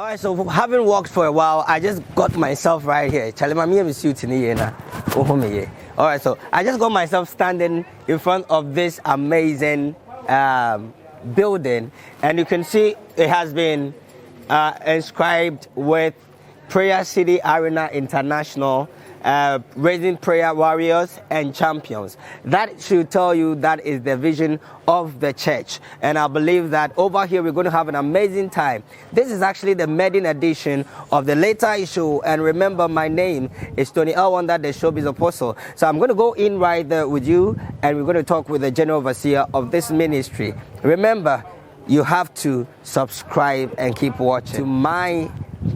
All right, so having walked for a while, I just got myself right here. All right, so I just got myself standing in front of this amazing building, and you can see it has been inscribed with Prayer City Arena International, raising prayer warriors and champions. That should tell you that is the vision of the church, and I believe that over here we're going to have an amazing time. This is actually the maiden edition of the Letai show, and remember, my name is Tony Owura, the showbiz apostle. So I'm going to go in right there with you, and we're going to talk with the general overseer of this ministry. Remember, you have to subscribe and keep watching to my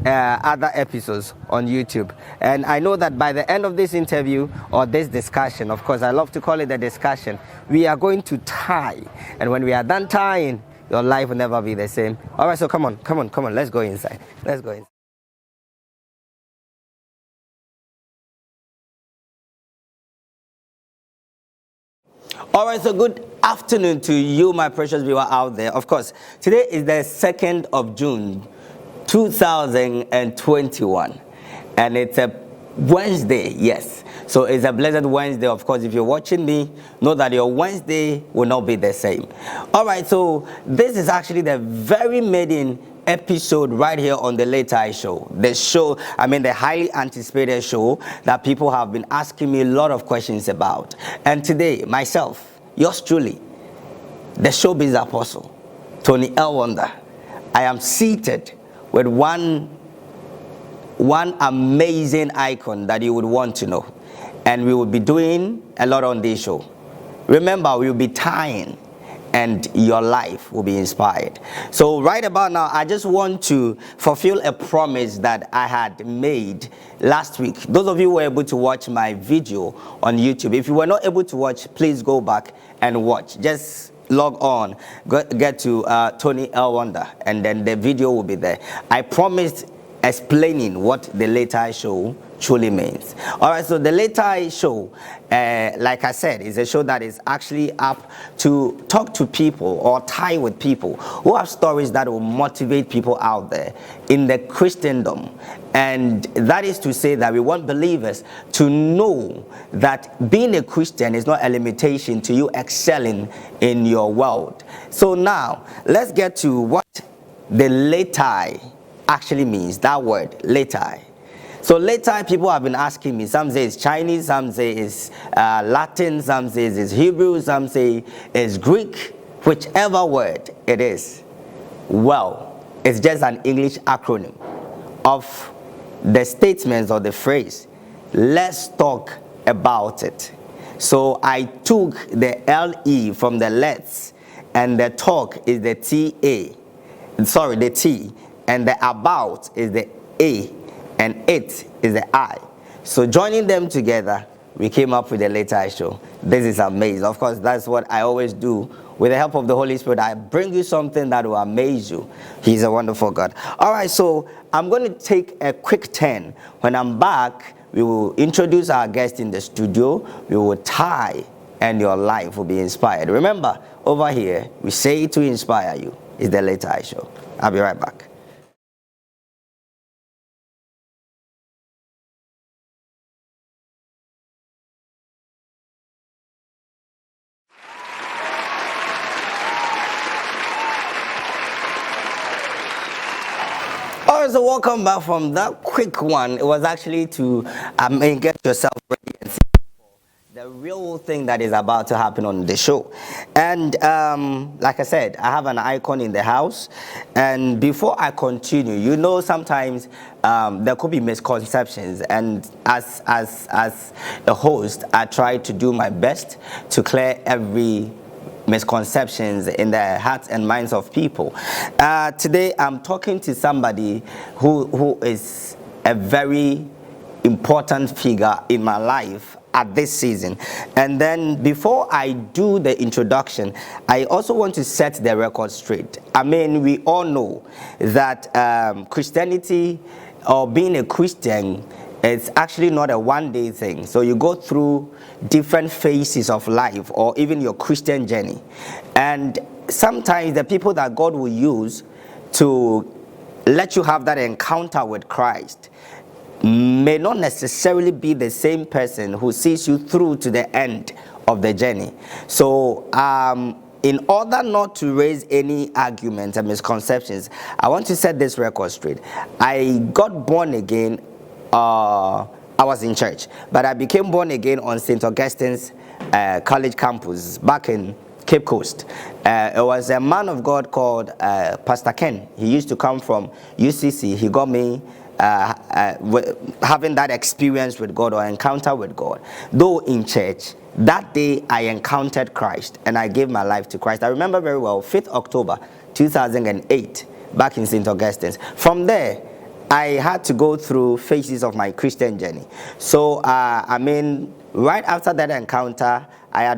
other episodes on YouTube. And I know that by the end of this interview or this discussion, of course I love to call it a discussion, we are going to tie, and when we are done tying, your life will never be the same. All right, so come on, let's go inside. All right, so good afternoon to you, my precious viewer out there. Of course, today is the 2nd of June 2021, and it's a Wednesday. Yes, so it's a blessed Wednesday. Of course, if you're watching me, know that your Wednesday will not be the same. All right, so this is actually the very maiden episode right here on the Letai show. The highly anticipated show that people have been asking me a lot of questions about. And today, myself, yours truly, the showbiz apostle, Tony Owura, I am seated with one amazing icon that you would want to know, and we will be doing a lot on this show. Remember, we will be tying, and your life will be inspired. So right about now, I just want to fulfill a promise that I had made last week. Those of you who were able to watch my video on YouTube, if you were not able to watch, please go back and watch. Just log on, get to Tony Owura, and then the video will be there. I promised explaining what the Letai show truly means. All right, so the Letai show, like I said, is a show that is actually up to talk to people or tie with people who have stories that will motivate people out there in the Christendom. And that is to say that we want believers to know that being a Christian is not a limitation to you excelling in your world. So now, let's get to what the Letai actually means, that word, Letai. So Letai, people have been asking me, some say it's Chinese, some say it's Latin, some say it's Hebrew, some say it's Greek, whichever word it is. Well, it's just an English acronym of the statements or the phrase, let's talk about it. So I took the LE from the let's, and the talk is the the T, and the about is the A, and it is the I. So joining them together, we came up with the Letai show. This is amazing. Of course, that's what I always do. With the help of the Holy Spirit, I bring you something that will amaze you. He's a wonderful God. All right, so I'm going to take a quick turn. When I'm back, we will introduce our guest in the studio. We will tie, and your life will be inspired. Remember, over here, we say to inspire you. It's the Letai show. I'll be right back. All right, so welcome back from that quick one. It was actually to get yourself ready and see the real thing that is about to happen on the show. And like I said, I have an icon in the house. And before I continue, you know, sometimes there could be misconceptions. And as a host, I try to do my best to clear every misconceptions in the hearts and minds of people. Today I'm talking to somebody who is a very important figure in my life at this season. And then before I do the introduction, I also want to set the record straight. I mean, we all know that Christianity, or being a Christian, it's actually not a one-day thing. So you go through different phases of life, or even your Christian journey. And sometimes the people that God will use to let you have that encounter with Christ may not necessarily be the same person who sees you through to the end of the journey. So, in order not to raise any arguments and misconceptions, I want to set this record straight. I got born again. I was in church, but I became born again on St. Augustine's college campus back in Cape Coast. It was a man of God called Pastor Ken. He used to come from UCC. He got me having that experience with God or encounter with God. Though in church, that day I encountered Christ and I gave my life to Christ. I remember very well, 5th October 2008, back in St. Augustine's. From there, I had to go through phases of my Christian journey. So, right after that encounter, I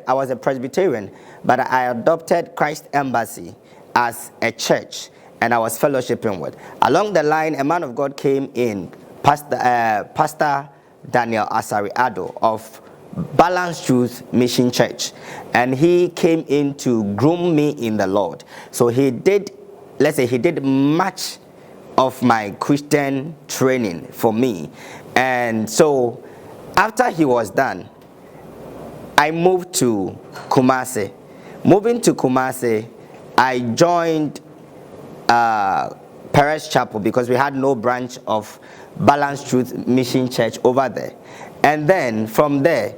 was a Presbyterian, but I adopted Christ Embassy as a church, and I was fellowshipping with. Along the line, a man of God came in, Pastor Daniel Asari-Ado of Balanced Truth Mission Church, and he came in to groom me in the Lord. So he did much of my Christian training for me. And so after he was done, I moved to Kumasi. Moving to Kumasi, I joined Perez Chapel because we had no branch of Balanced Truth Mission Church over there. And then from there,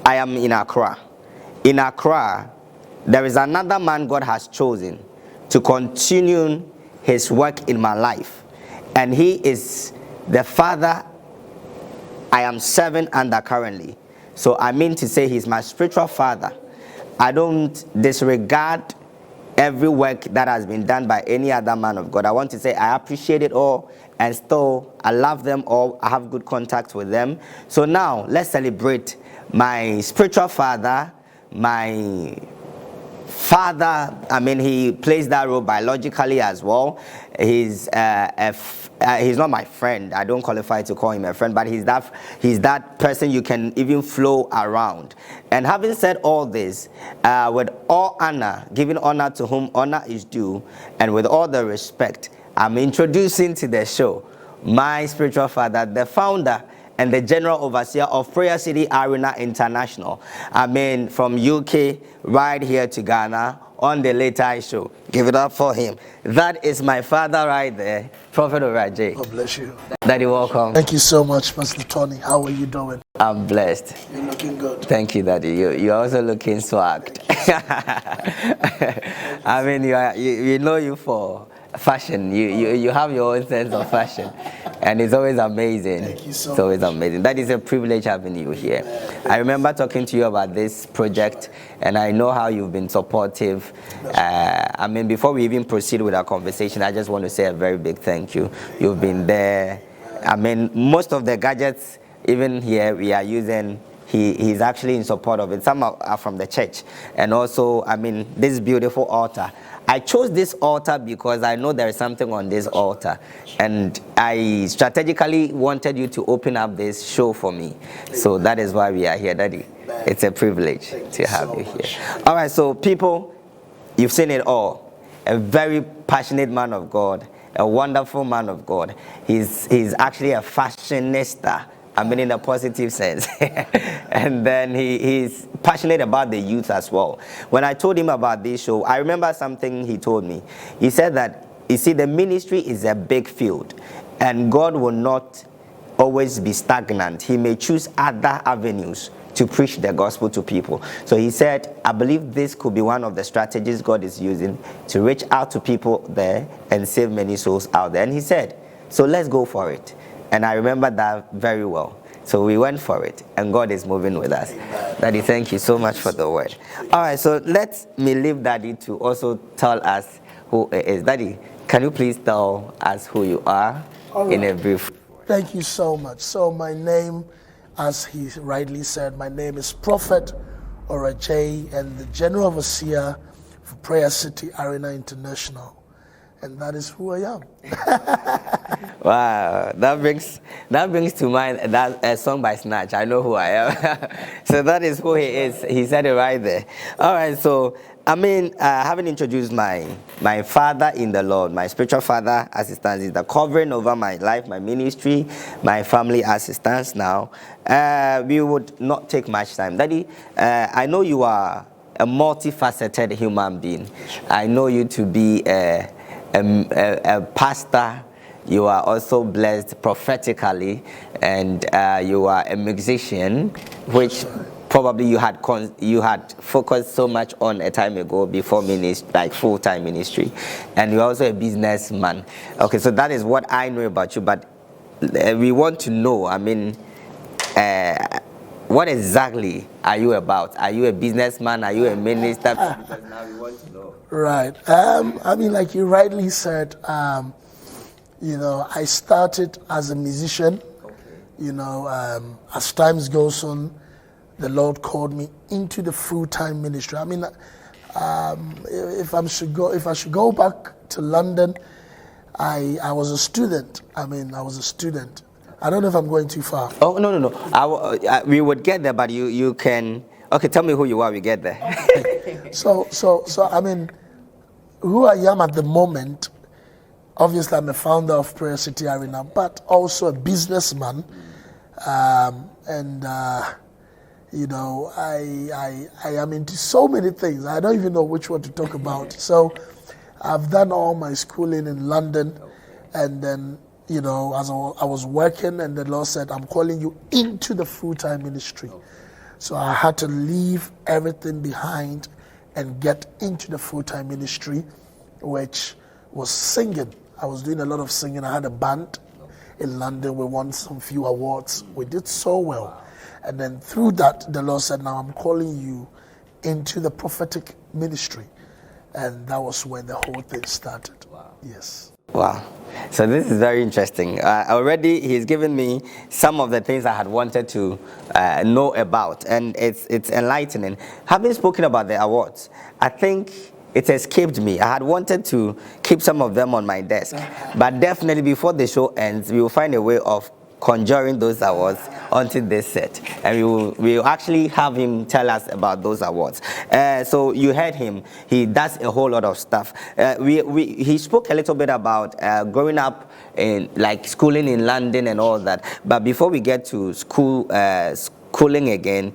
I am in Accra. In Accra, there is another man God has chosen to continue his work in my life, and he is the father I am serving under currently. So I mean to say he's my spiritual father. I don't disregard every work that has been done by any other man of God. I want to say I appreciate it all, and still I love them all. I have good contact with them. So now let's celebrate my spiritual father, my father. He plays that role biologically as well. He's not my friend. I don't qualify to call him a friend, but he's that person you can even flow around. And having said all this, with all honor, giving honor to whom honor is due, and with all the respect, I'm introducing to the show my spiritual father, the founder and the general overseer of Prayer City Arena International. From UK right here to Ghana on the Letai show. Give it up for him. That is my father right there, Prophet Owura. God bless you. Daddy, welcome. Thank you so much, Pastor Tony. How are you doing? I'm blessed. You're looking good. Thank you, Daddy. You're also looking swagged. You know you for fashion. You have your own sense of fashion, and it's always amazing. Thank you so It's always much. amazing. That is a privilege having you here. I remember talking to you about this project, and I know how you've been supportive. Before we even proceed with our conversation, I just want to say a very big thank you. You've been there. Most of the gadgets, even here, we are using. He's actually in support of it. Some are from the church. And also, this beautiful altar. I chose this altar because I know there is something on this altar. And I strategically wanted you to open up this show for me. So that is why we are here, Daddy. It's a privilege to have you here. All right, so people, you've seen it all. A very passionate man of God. A wonderful man of God. He's actually a fashionista. In a positive sense. And then he's passionate about the youth as well. When I told him about this show, I remember something he told me. He said that, you see, the ministry is a big field, and God will not always be stagnant. He may choose other avenues to preach the gospel to people. So he said, I believe this could be one of the strategies God is using to reach out to people there and save many souls out there. And he said, so let's go for it. And I remember that very well. So we went for it, and God is moving with us. Amen. Daddy, thank you so much for the word. All right, so let me leave Daddy to also tell us who he is. Daddy, can you please tell us who you are in a brief? Thank you so much. So my name, as he rightly said, my name is Prophet Owura, and the General Overseer for Prayer City Arena International. And that is who I am. Wow, that brings to mind that a song by Snatch. I know who I am. So that is who he is. He said it right there. All right, so I mean, having introduced my father in the Lord, my spiritual father as it stands, is the covering over my life, my ministry, my family as it stands now. We would not take much time. Daddy, I know you are a multifaceted human being. I know you to be a pastor. You are also blessed prophetically, and you are a musician, which probably you had focused so much on a time ago before ministry, like full-time ministry, and you're also a businessman. Okay, so that is what I know about you, but we want to know, I mean, what exactly are you about? Are you a businessman? Are you a minister? Because now we want to know. Right. I mean, like you rightly said, you know, I started as a musician. Okay. You know, as times goes on, the Lord called me into the full-time ministry. I mean, if I should go back to London, I was a student. I was a student. I don't know if I'm going too far. Oh, no. We would get there, but you can. Okay, tell me who you are. We get there. So I mean, who I am at the moment. Obviously, I'm a founder of Prayer City Arena, but also a businessman, you know, I am into so many things. I don't even know which one to talk about. So, I've done all my schooling in London, and then, you know, as I was working, and the Lord said, "I'm calling you into the full-time ministry." So I had to leave everything behind and get into the full-time ministry, which was singing. I was doing a lot of singing. I had a band in London. We won some few awards. We did so well. And then through that, the Lord said, "Now I'm calling you into the prophetic ministry." And that was when the whole thing started. Wow. Yes. Wow. So this is very interesting. Already he's given me some of the things I had wanted to know about. And it's enlightening. Having spoken about the awards, I think it escaped me. I had wanted to keep some of them on my desk. But definitely before the show ends, we will find a way of conjuring those awards onto this set. And we will actually have him tell us about those awards. So you heard him. He does a whole lot of stuff. He spoke a little bit about growing up in like schooling in London and all that. But before we get to schooling again,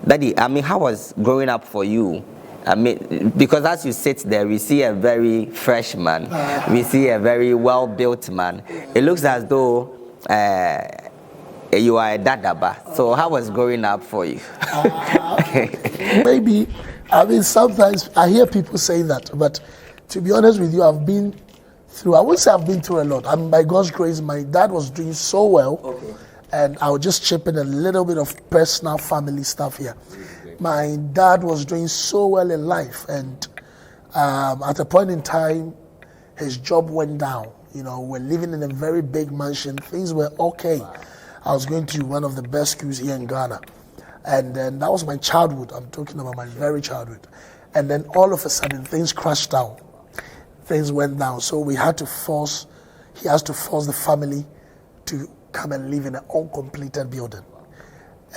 Daddy, I mean, how was growing up for you? I mean, because as you sit there, we see a very fresh man. We see a very well-built man. It looks as though you are a dadaba. So how was growing up for you? Maybe, I mean, sometimes I hear people say that, but to be honest with you, I wouldn't say I've been through a lot. I mean, by God's grace, my dad was doing so well. Okay. And I'll just chip in a little bit of personal family stuff here. My dad was doing so well in life, and at a point in time, his job went down. You know, we're living in a very big mansion. Things were okay. I was going to one of the best schools here in Ghana. And then that was my childhood. I'm talking about my very childhood. And then all of a sudden, things crashed down. Things went down. So he has to force the family to come and live in an uncompleted building.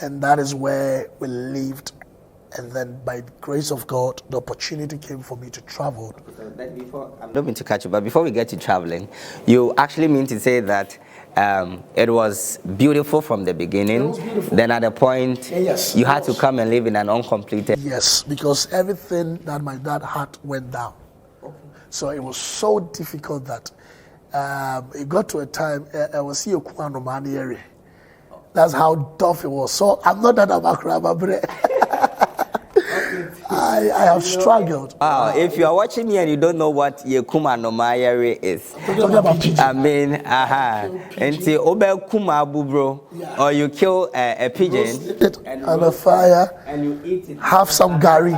And that is where we lived. And then by the grace of God, the opportunity came for me to travel. So I don't mean to catch you, but before we get to traveling, you actually mean to say that it was beautiful from the beginning. It was beautiful. Then at a point, yes, you had to come and live in an uncompleted. Yes, because everything that my dad had went down. Okay. So it was so difficult that it got to a time I was here in area. That's how tough it was. So I'm not that I have struggled. Wow, if you are watching me and you don't know what Yekuma Nomayere is, I mean, and or you kill a pigeon on a fire and you eat it, have some gari,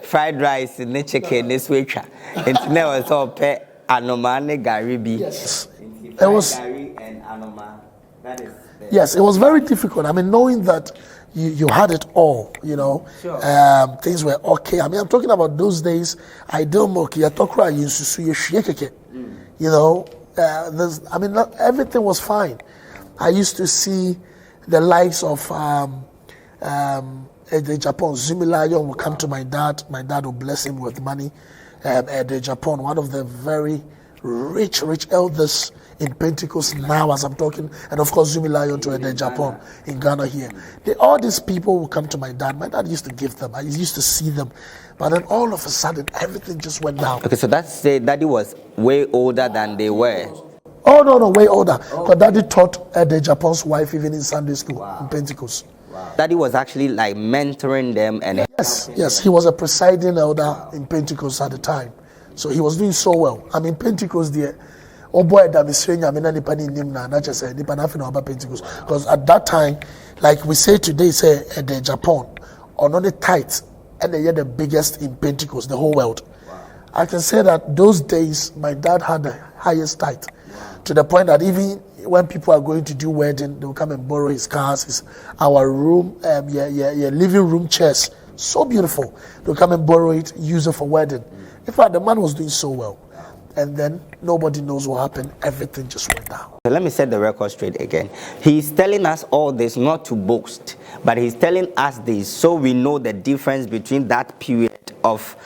fried rice, and chicken, this week, and never saw pet anomane gari be. Yes, it was. Gari and anoma. That is. Yes, it was very difficult. I mean, knowing that you had it all, you know, sure. Things were okay. I mean, I'm talking about those days. I don't know, you know, I mean, everything was fine. I used to see the likes of the Japan, Zumilayo will come to my dad. My dad will bless him with money. The Japan, one of the very rich elders in Pentecost now as I'm talking, and of course Zumilayo to the Japan in Ghana here. All these people will come to my dad. My dad used to give them. I used to see them. But then all of a sudden, everything just went down. Okay, so that's say Daddy was way older than they were. Oh, no, way older. Because Daddy taught the Japan's wife even in Sunday school in Pentecost. Daddy was actually like mentoring them. And Yes, he was a presiding elder in Pentecost at the time. So he was doing so well. I mean, Pentecost there. Oh boy, that is saying, I mean, not just about Pentecost. Because at that time, like we say today, say the Japan, on the tithes, and they are the biggest in Pentecost, the whole world. I can say that those days, my dad had the highest tithe, to the point that even when people are going to do wedding, they will come and borrow his cars, our room, living room chairs, so beautiful. They'll come and borrow it, use it for wedding. In fact, the man was doing so well. And then nobody knows what happened. Everything just went down. Let me set the record straight again. He's telling us all this not to boast, but he's telling us this so we know the difference between that period of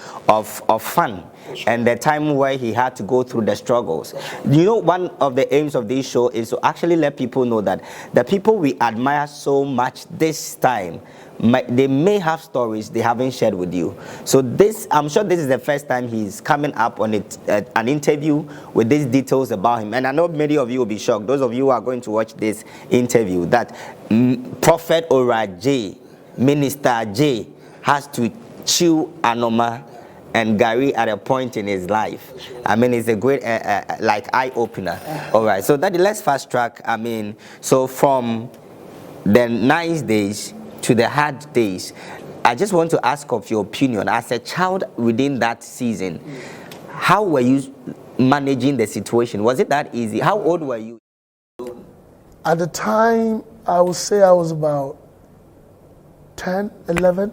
fun and the time where he had to go through the struggles. You know, one of the aims of this show is to actually let people know that the people we admire so much this time, they may have stories they haven't shared with you. So this, I'm sure this is the first time he's coming up on an interview with these details about him. And I know many of you will be shocked. Those of you who are going to watch this interview, that Prophet Owura J, Minister J, has to chew anoma and Gary at a point in his life. I mean, it's a great like eye-opener. All right, so Daddy, let's fast track. I mean, so from the nice days to the hard days, I just want to ask of your opinion as a child within that season. How were you managing the situation? Was it that easy? How old were you? At the time, I would say I was about 10, 11.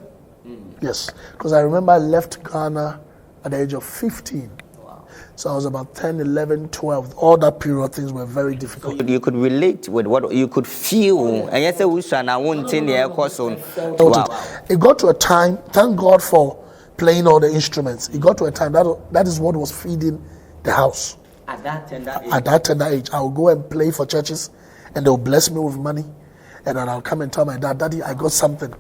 Yes, because I remember I left Ghana at the age of 15. So I was about 10, 11, 12. All that period, things were very difficult. You could relate with what you could feel. And yes, it got to a time, thank God for playing all the instruments. It got to a time that is what was feeding the house. At that tender age, I would go and play for churches and they'll bless me with money. And then I'll come and tell my dad, Daddy, I got something.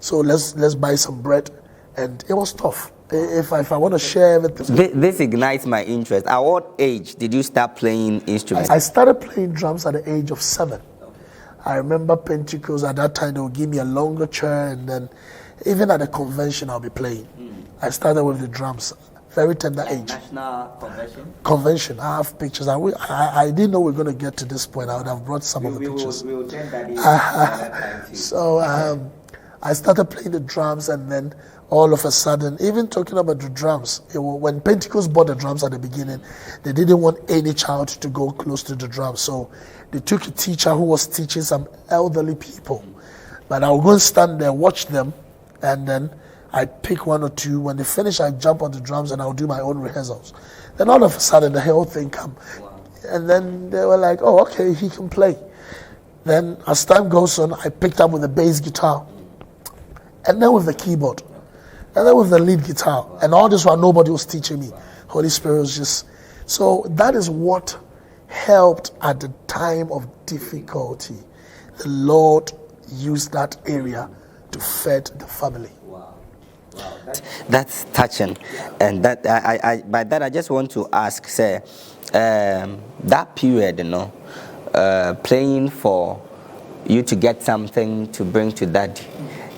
So let's buy some bread. And it was tough. If I want to share everything. This ignites my interest. At what age did you start playing instruments? I started playing drums at the age of 7. I remember Pentecost at that time, they would give me a longer chair, and then even at the convention, I'll be playing. I started with the drums, very tender age. National convention? Convention. I have pictures. I didn't know we were going to get to this point. I would have brought some of the pictures. We will get that in. So I started playing the drums, and then all of a sudden, even talking about the drums, when Pentecost bought the drums at the beginning, they didn't want any child to go close to the drums. So they took a teacher who was teaching some elderly people. But I would go and stand there, watch them, and then I pick one or two. When they finish, I jump on the drums and I'll do my own rehearsals. Then all of a sudden, the whole thing come. And then they were like, oh, okay, he can play. Then as time goes on, I picked up with the bass guitar, and then with the keyboard. And then with the lead guitar. And all this while nobody was teaching me. Holy Spirit was just... So that is what helped at the time of difficulty. The Lord used that area to feed the family. Wow. That's touching. And that by that I just want to ask, say, that period, playing for you to get something to bring to Daddy.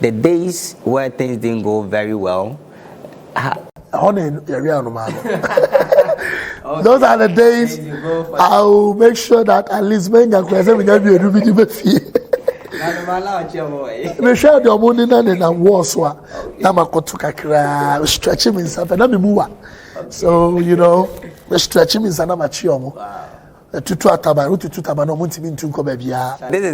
The days where things didn't go very well. Those are the days I will make sure that at least when you me share the money na was wa na makoto kakra stretching myself and me move. So we stretching myself na machi omo. This is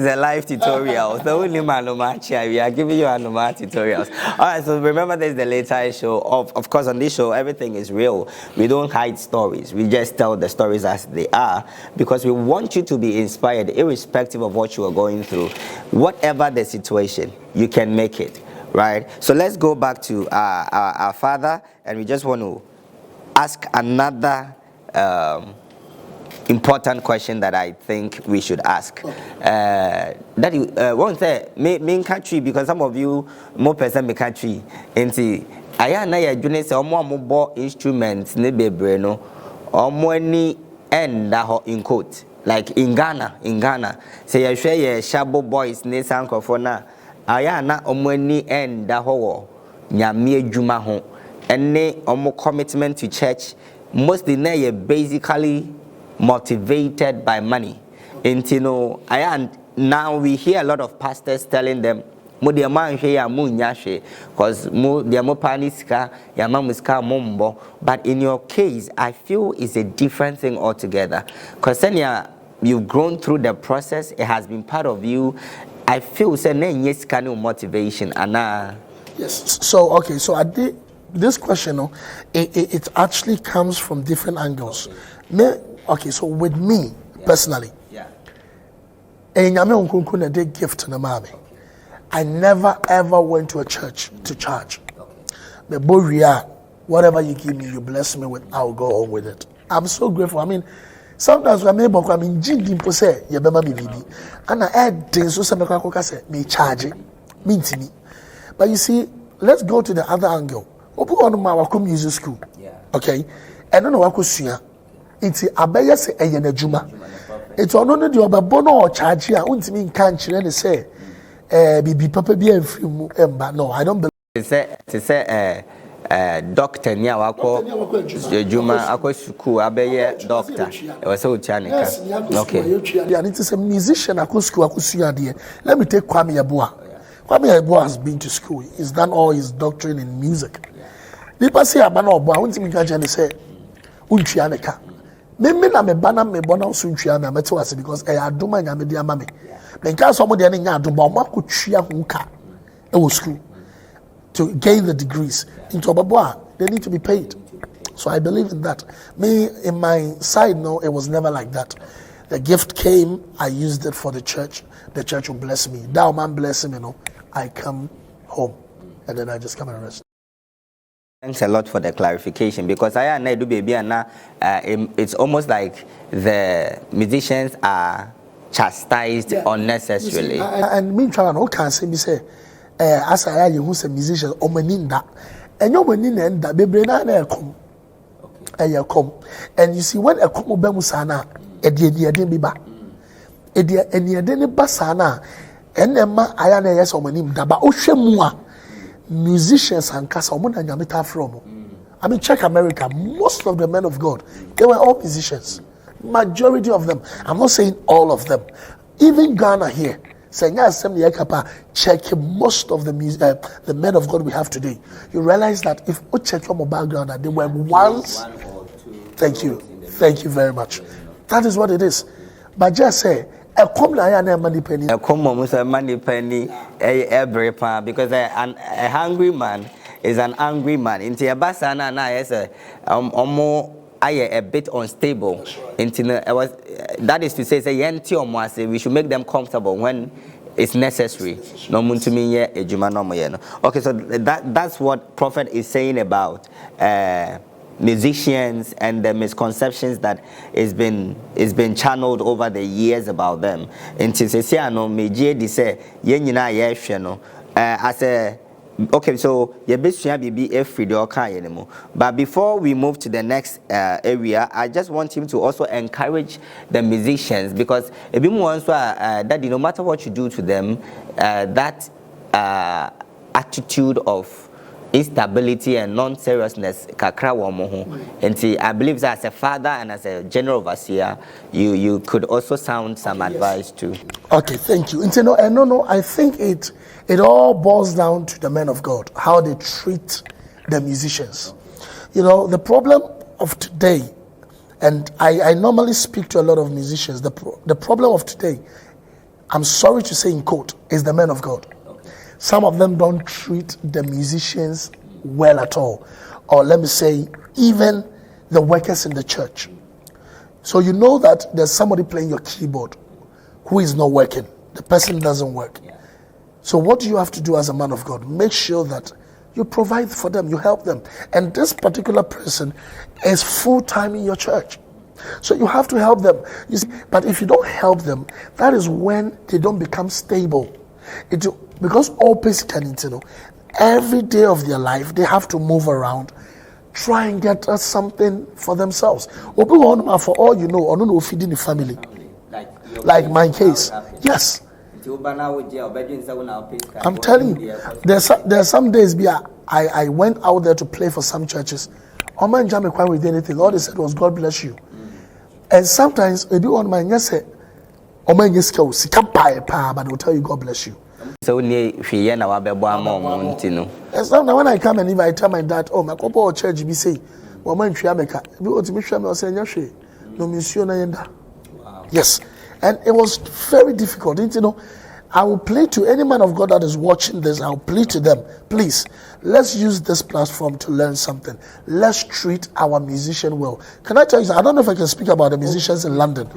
a live tutorial. The only man we are giving you Anoma tutorials. Alright, so remember this is the Letai show. Of course, on this show, everything is real. We don't hide stories. We just tell the stories as they are because we want you to be inspired, irrespective of what you are going through. Whatever the situation, you can make it. right? So let's go back to our father, and we just want to ask another important question that I think we should ask. That you won't say main country, because some of you more person me country into aya na ya dwene se omo bo instruments ne bebre no omo ani end ho in quote, like in Ghana say ya hwe ye shabo boys ne sankofo na aya na omo ani end ho wo nyame adwuma ho ene omo commitment to church mostly na ye basically motivated by money. And you know, now we hear a lot of pastors telling them, "Mo de man hwe ya mo nya hwe, cause mo de mo paniska ya mamuska mombo." But in your case, I feel it's a different thing altogether. Cause then you've grown through the process; it has been part of you. I feel say na yes kind of motivation, and yes. So okay, so I did this question. It actually comes from different angles. Okay, so with me personally, I never ever went to a church to charge. The Boria, whatever you give me, you bless me with, I'll go on with it. I'm so grateful. I mean, sometimes when I'm in Jim Pose, you remember me, and I add things so some say me charge it, mean to me. But you see, let's go to the other angle. Open on my music school, okay? I don't know what could it's abaya se eye na djuma it's ono no de obebo no o charge a untimi nka nkyere ne say bibi papa bi amfiri mu emba. No, I don't believe say doctor ni awako djuma akwa school abeye doctor e was so tianika. Okay, and it is a musician akwa school akusua de. Let me take Kwame Yeboah. Kwame Yeboah has been to school. He's done all his doctorate in music. Nipa say aba na obo untimi nka nkyere ne say untwa ne ka me na me bana me bona usuntwa me amete wase, because I adoma nya me dia ma me me nka so mo de nya adoma mo akotwa ho ka e wo school to gain the degrees into Obabwa. They need to be paid. So I believe in that. Me, in my side, no, it was never like that. The gift came, I used it for the church will bless me. Thou man bless him, I come home and then I just come and rest. Thanks a lot for the clarification, because I and I do baby and now it's almost like the musicians are chastised unnecessarily. See, and me trying to can say me say as I you who's a musician or meninda and your menin that baby na come come, and you see when a come bemusana didn't be back and you didn't basana and then ma ayana yes or menim da ba oshemua musicians and casa from. I mean, check America. Most of the men of God, they were all musicians. Majority of them. I'm not saying all of them. Even Ghana here, saying check most of the men of God we have today. You realize that if you check from a background, that they were once. Thank you very much. That is what it is. But just say. A come money penny every pan, because a hungry man is an angry man. Into a basana na yes a bit unstable. Into that is to say we should make them comfortable when it's necessary. No mun to me okay, so that's what Prophet is saying about musicians and the misconceptions that is been channeled over the years about them. Into no meje di say ye nyina ye hwe no as a okay, so ye besua bibi every day okan ye nemo. But before we move to the next area, I just want him to also encourage the musicians, because ebi mu won so that no matter what you do to them, that attitude of instability and non-seriousness kakra wo mo ho. And I believe that as a father and as a general overseer, you could also sound some advice too. Okay, thank you. And no, I think it all boils down to the men of God, how they treat the musicians. The problem of today, and I normally speak to a lot of musicians, the problem of today, I'm sorry to say in quote, is the men of God. Some of them don't treat the musicians well at all. Or let me say, even the workers in the church. So you know that there's somebody playing your keyboard who is not working. The person doesn't work. So what do you have to do as a man of God? Make sure that you provide for them, you help them. And this particular person is full-time in your church. So you have to help them. You see, but if you don't help them, that is when they don't become stable. Because all basic and every day of their life, they have to move around, try and get something for themselves. For all you know, or no feeding the family. Like my case. Yes. I'm telling you, there's some days I went out there to play for some churches. Man jam me with anything. All they said was God bless you. And sometimes they do on my say, man but they'll tell you God bless you. So and sometimes when I come and if I tell my dad, my couple of church be say, man yes. And it was very difficult. I will plead to any man of God that is watching this. I will plead to them, please, let's use this platform to learn something. Let's treat our musician well. Can I tell you something? I don't know if I can speak about the musicians in London.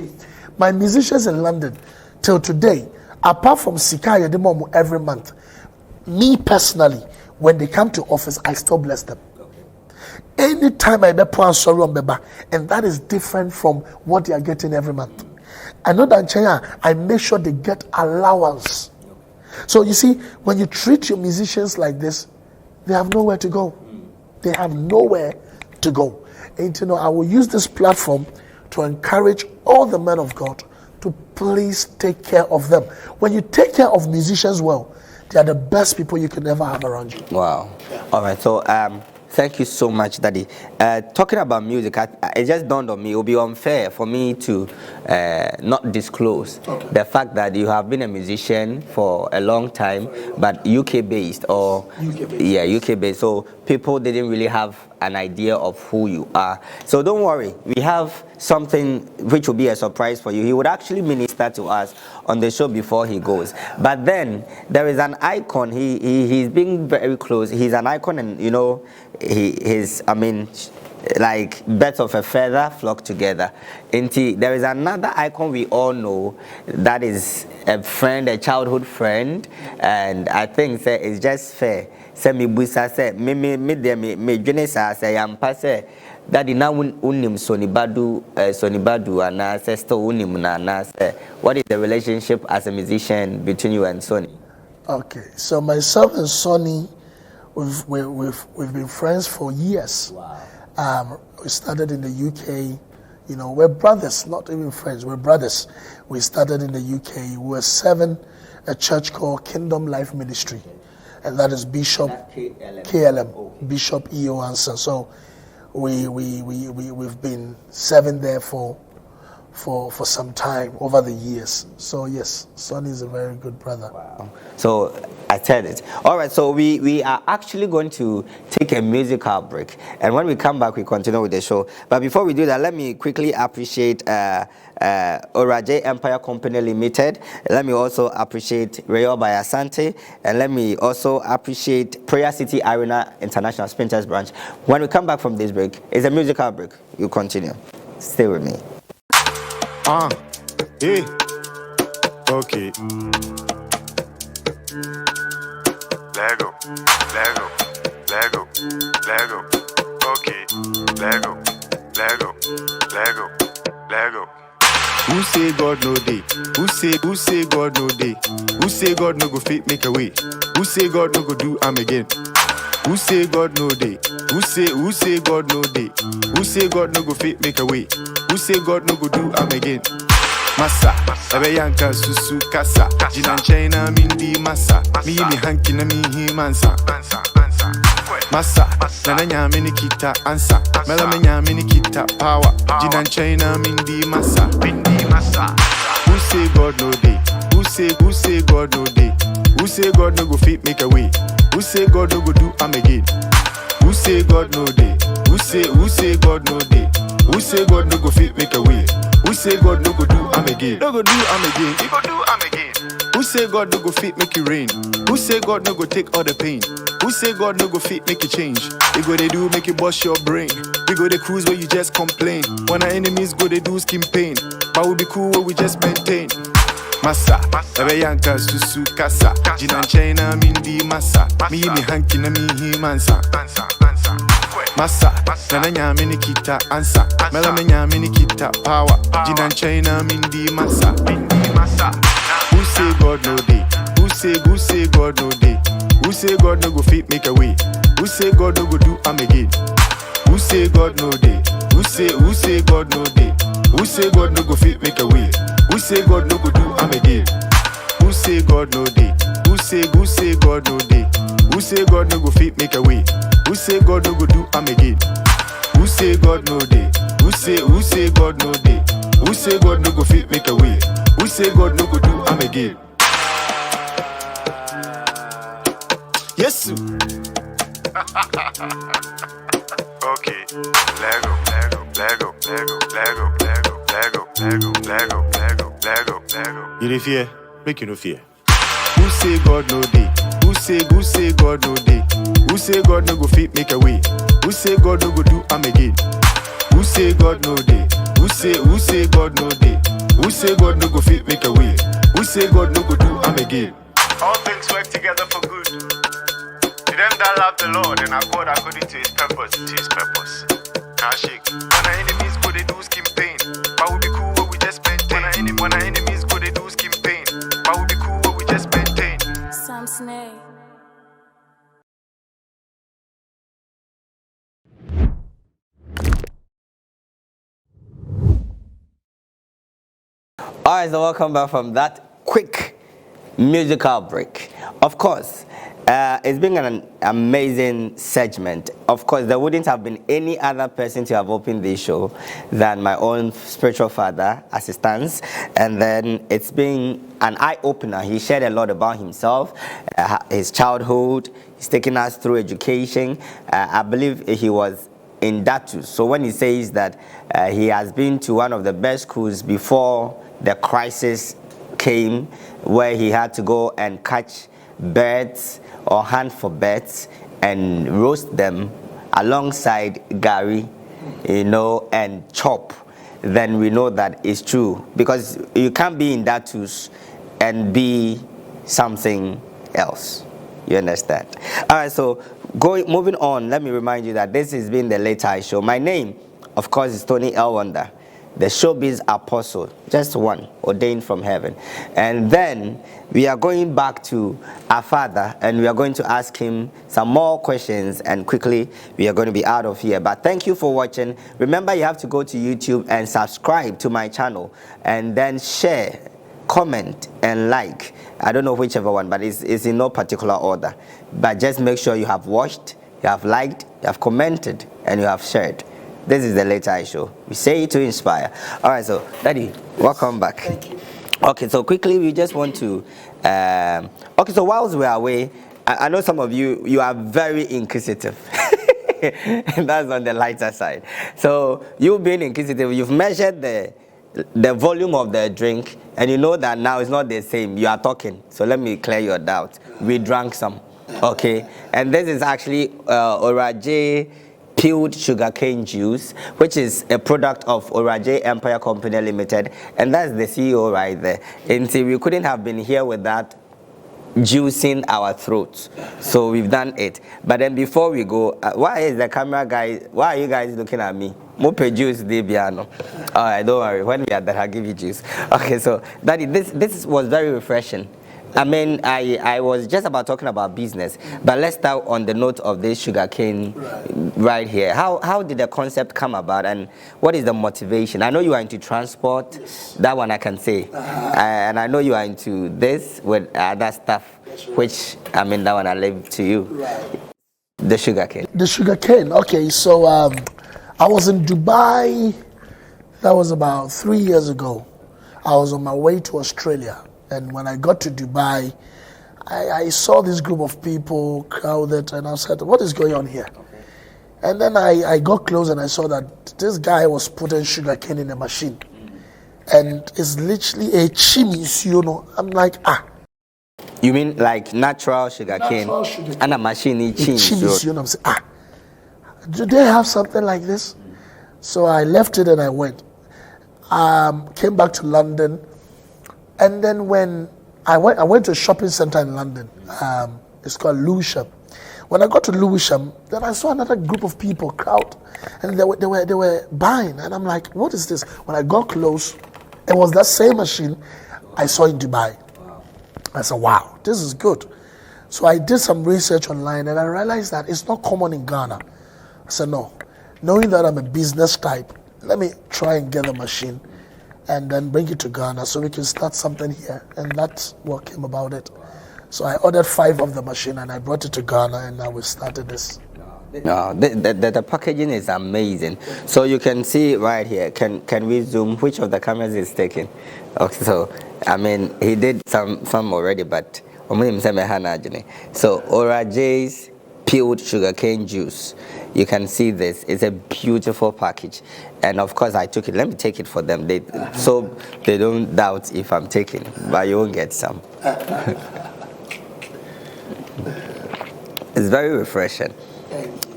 My musicians in London, till today, apart from Sikaya Demomu every month, me personally, when they come to office, I still bless them. Anytime I be plan sorry on Beba, and that is different from what they are getting every month. I know that in China, I make sure they get allowance. So you see, when you treat your musicians like this, they have nowhere to go. They have nowhere to go. And I will use this platform to encourage all the men of God to please take care of them. When you take care of musicians well, they are the best people you can ever have around you. Wow. All right. So thank you so much, Daddy. Talking about music, it just dawned on me, it would be unfair for me to not disclose the fact that you have been a musician for a long time, but UK-based or UK-based. So people didn't really have an idea of who you are. So don't worry, we have something which will be a surprise for you. He would actually minister to us on the show before he goes. But then there is an icon. He's being very close. He's an icon, and like birds of a feather flock together. There is another icon we all know that is a friend, a childhood friend, and I think it's just fair. Say me busa say me dwene say yampa say daddy na unim sonibadu and say still unim na say what is the relationship as a musician between you and Sonny? Okay, so myself and Sonny, we've been friends for years. Wow. We started in the UK. We're brothers, not even friends. We're brothers. We started in the UK. We were serving a church called Kingdom Life Ministry, and that is Bishop KLM, Bishop E.O. Anson. So we've been serving there for some time over the years. So yes, Sonny is a very good brother. Wow. So I said it. All right, so we are actually going to take a musical break, and when we come back, we continue with the show. But before we do that, let me quickly appreciate Owura Empire Company Limited. Let me also appreciate Rayo by Asante, and let me also appreciate Prayer City Arena International Sprinters Branch. When we come back from this break, it's a musical break. You continue. Stay with me. Hey, okay. Lego, okay. Lego. Who say God no day? Who say God no day? Who say God no go fit make a way? Who say God no go do am again? Who say God no day? Who say God no day? Who say God no go fit make a way? Who say God no go do am again? Massa, ebe yanka susu kasa. Jinan China mindi massa. Mi hanki na mi himansa. Massa, nana nyame ni kita ansa. Mela me nyame ni kita power. Jinan China mindi massa. Who say God no day? Who say God no day? Who say God no go fit make a way? Who say God no go do am again? Who say God no day? Who say God no day? Who say God no go fit make a way? Who say God no go do am again? No go do am again. He go do am again. Who say God no go fit make it rain? Who say God no go take all the pain? Who say God no go fit make it change? He go they do make it bust your brain. We go they cruise where you just complain. When our enemies go they do skin pain. But we be cool where we just maintain. Massa, ebe yanka susu kasa. Jinan China mindi massa. Mi ni hanki na mi himansa. Massa, nana nyamini kita ansa. Mela me nyamini kita power. Jinan China mindi massa. Who say God no day? Who say God no day? Who say God no go fit make a way? Who say God no go do am again? Who say God no day? Who say God no day? Who say God no go fit make a way? Who say God no go do am again? Who say God no day? Who say God no day? Who say God no go fit make a way? Who say God no go do am again? Who say God no day? Who say God no day? Who say God no go fit make a way? Who say God no go do am again? Yes, sir. Okay, Lego. You dey fear? Make you no fear. Who say God no day? Who say God no day? Who say God no go fit make a way? Who say God no go do am again? Who say God no day? Who say God no day? Who say God no go fit make a way? Who say God no go do am again? All things work together for good. To them that love the Lord and are called according to his purpose. Can't shake. When our enemies go, they do skin pain. But we be cool when we just maintain. When our enemies go, they do skin pain. But we be cool when we just maintain. Sam Snake. Alright, so welcome back from that quick musical break. Of course, it's been an amazing segment. Of course, there wouldn't have been any other person to have opened this show than my own spiritual father, as it stands. And then it's been an eye-opener. He shared a lot about himself, his childhood. He's taken us through education. I believe he was in Datu. So when he says that he has been to one of the best schools before the crisis came, where he had to go and catch birds or hunt for birds and roast them alongside gari, and chop, then we know that it's true, because you can't be in Datus and be something else. You understand? All right, so moving on, let me remind you that this has been the Letai show. My name, of course, is Tony L. Wonder, the showbiz apostle, just one, ordained from heaven. And then we are going back to our father, and we are going to ask him some more questions, and quickly we are going to be out of here. But thank you for watching. Remember, you have to go to YouTube and subscribe to my channel, and then share, comment, and like. I don't know whichever one, but it's in no particular order. But just make sure you have watched, you have liked, you have commented, and you have shared. This is the Letai show. We say it to inspire. All right, so Daddy, welcome back. Thank you. Okay, so quickly we just want to. Okay, so whilst we're away, I know some of you are very inquisitive. And that's on the lighter side. So you being inquisitive, you've measured the volume of the drink, and you know that now it's not the same. You are talking. So let me clear your doubt. We drank some. Okay, and this is actually Owura peeled sugarcane juice, which is a product of Owura Empire Company Limited, and that's the CEO right there. And see, we couldn't have been here with that juicing our throats, so we've done it. But then before we go, why is the camera guy? Why are you guys looking at me? More juice, Debiano. All right, don't worry. When we are there, I'll give you juice. Okay, so Daddy, this was very refreshing. I mean, I was just about talking about business, but let's start on the note of this sugarcane right here. How did the concept come about, and what is the motivation? I know you are into transport, yes. That one I can say, and I know you are into this with other stuff, which, I mean, that one I leave to you. Right. The sugarcane. The sugarcane, okay, so I was in Dubai, that was about 3 years ago. I was on my way to Australia. And when I got to Dubai, I saw this group of people crowded, and I said, what is going on here? Okay. And then I got close, and I saw that this guy was putting sugarcane in a machine. And it's literally a cheese, I'm like, You mean like natural sugarcane? Natural sugarcane. And a machine cheese. I'm saying, do they have something like this? So I left it and I went. Came back to London. And then when I went to a shopping center in London. It's called Lewisham. When I got to Lewisham, then I saw another group of people, crowd, and they were buying. And I'm like, what is this? When I got close, it was that same machine I saw in Dubai. I said, wow, this is good. So I did some research online, and I realized that it's not common in Ghana. I said, no. Knowing that I'm a business type, let me try and get a machine and then bring it to Ghana so we can start something here. And that's what came about it. So I ordered 5 of the machine and I brought it to Ghana, and now we started this. No, the packaging is amazing. So you can see right here. Can we zoom? Which of the cameras is taking? Okay, so I mean he did some already, but so Owura J's peeled sugarcane juice. You can see this. It's a beautiful package, and of course I took it. Let me take it for them. So they don't doubt if I'm taking, but you won't get some. It's very refreshing.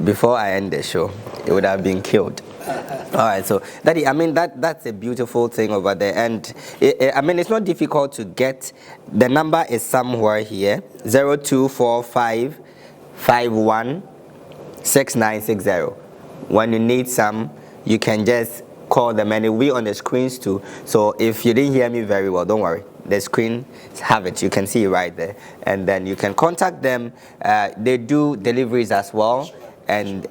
Before I end the show, it would have been killed. All right, so Daddy, I mean that's a beautiful thing over there, and I mean it's not difficult to get. The number is somewhere here: 0245 51 6960. When you need some, you can just call them, and it will be on the screens too. So if you didn't hear me very well, don't worry. The screen have it. You can see it right there, and then you can contact them. They do deliveries as well, and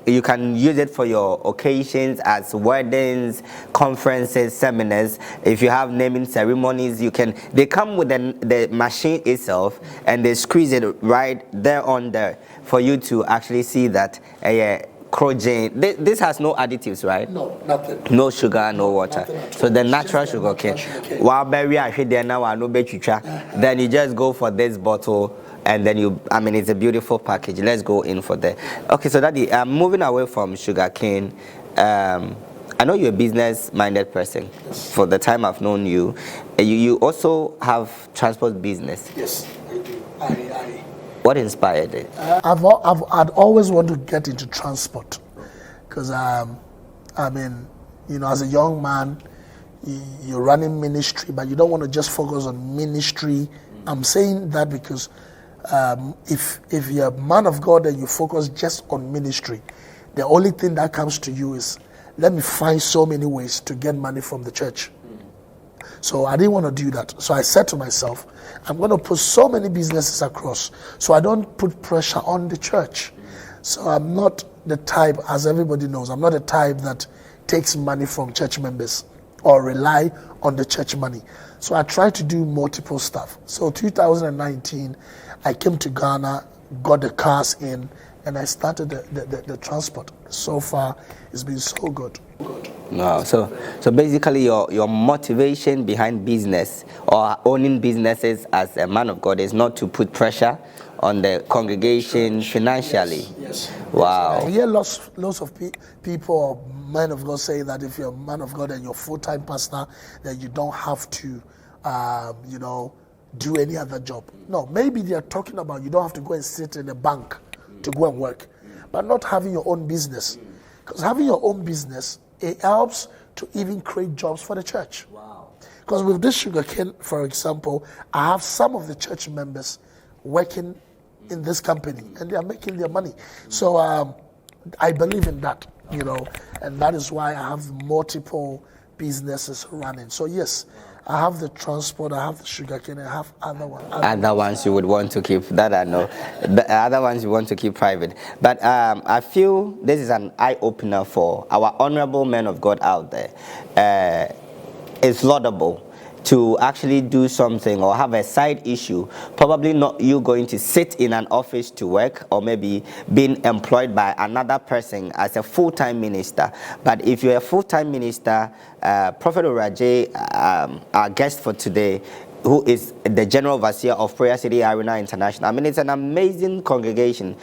you can use it for your occasions as weddings, conferences, seminars. If you have naming ceremonies, you can. They come with the machine itself, and they squeeze it right there on there for you to actually see that. This has no additives, right? No, nothing. No sugar, no water. So the natural sugar cane. Then you just go for this bottle, and then I mean, it's a beautiful package. Let's go in for that. Okay, so Daddy, moving away from sugar cane, I know you're a business-minded person. Yes. For the time I've known you, you also have transport business. Yes, I do. What inspired it? I'd always wanted to get into transport because, I mean, you know, as a young man, you're running ministry, but you don't want to just focus on ministry. I'm saying that because if you're a man of God and you focus just on ministry, the only thing that comes to you is, let me find so many ways to get money from the church. So I didn't want to do that. So I said to myself, I'm going to put so many businesses across so I don't put pressure on the church. So I'm not the type, as everybody knows, I'm not the type that takes money from church members or rely on the church money. So I try to do multiple stuff. So 2019, I came to Ghana, got the cars in, and I started the transport. So far, it's been so good. No, so basically your motivation behind business or owning businesses as a man of God is not to put pressure on the congregation financially. Yes. Wow. I hear lots of people or men of God say that if you're a man of God and you're full-time pastor, then you don't have to, do any other job. No, maybe they are talking about you don't have to go and sit in a bank to go and work, but not having your own business. Because having your own business, it helps to even create jobs for the church. Wow. Because with this sugarcane, for example, I have some of the church members working in this company, and they are making their money. So I believe in that, and that is why I have multiple businesses running. So yes, I have the transport, I have the sugarcane, I have other ones. Other ones you would want to keep, that I know. The other ones you want to keep private. But I feel this is an eye-opener for our honorable men of God out there. It's laudable to actually do something or have a side issue, probably not you going to sit in an office to work or maybe being employed by another person as a full-time minister. But if you're a full-time minister, Prophet Owura J, our guest for today, who is the General Overseer of Prayer City Arena International. I mean, it's an amazing congregation.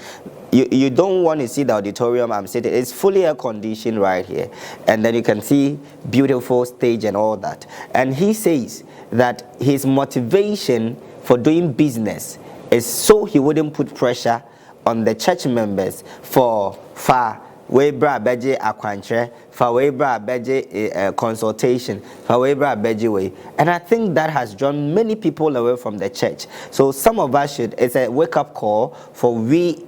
You don't want to see the auditorium I'm sitting. It's fully air-conditioned right here. And then you can see beautiful stage and all that. And he says that his motivation for doing business is so he wouldn't put pressure on the church members for far we bra beje akwanche, fa we bra beje consultation, fa we bra beje way. And I think that has drawn many people away from the church. So some of us should, it's a wake-up call for we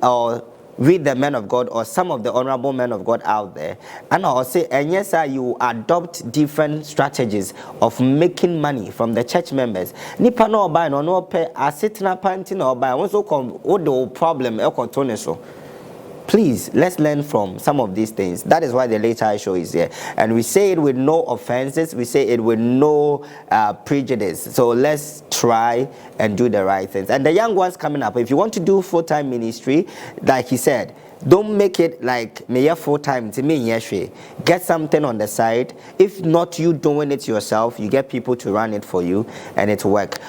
the men of God or some of the honorable men of God out there. And I'll say, and yes, sir, you adopt different strategies of making money from the church members. Nipa no buy no pay asitna panty no buy. Also come odo problem so. Please, let's learn from some of these things. That is why the Letai show is here. And we say it with no offenses. We say it with no prejudice. So let's try and do the right things. And the young ones coming up, if you want to do full-time ministry, like he said, don't make it like me full-time to me. Get something on the side. If not you doing it yourself, you get people to run it for you and it work.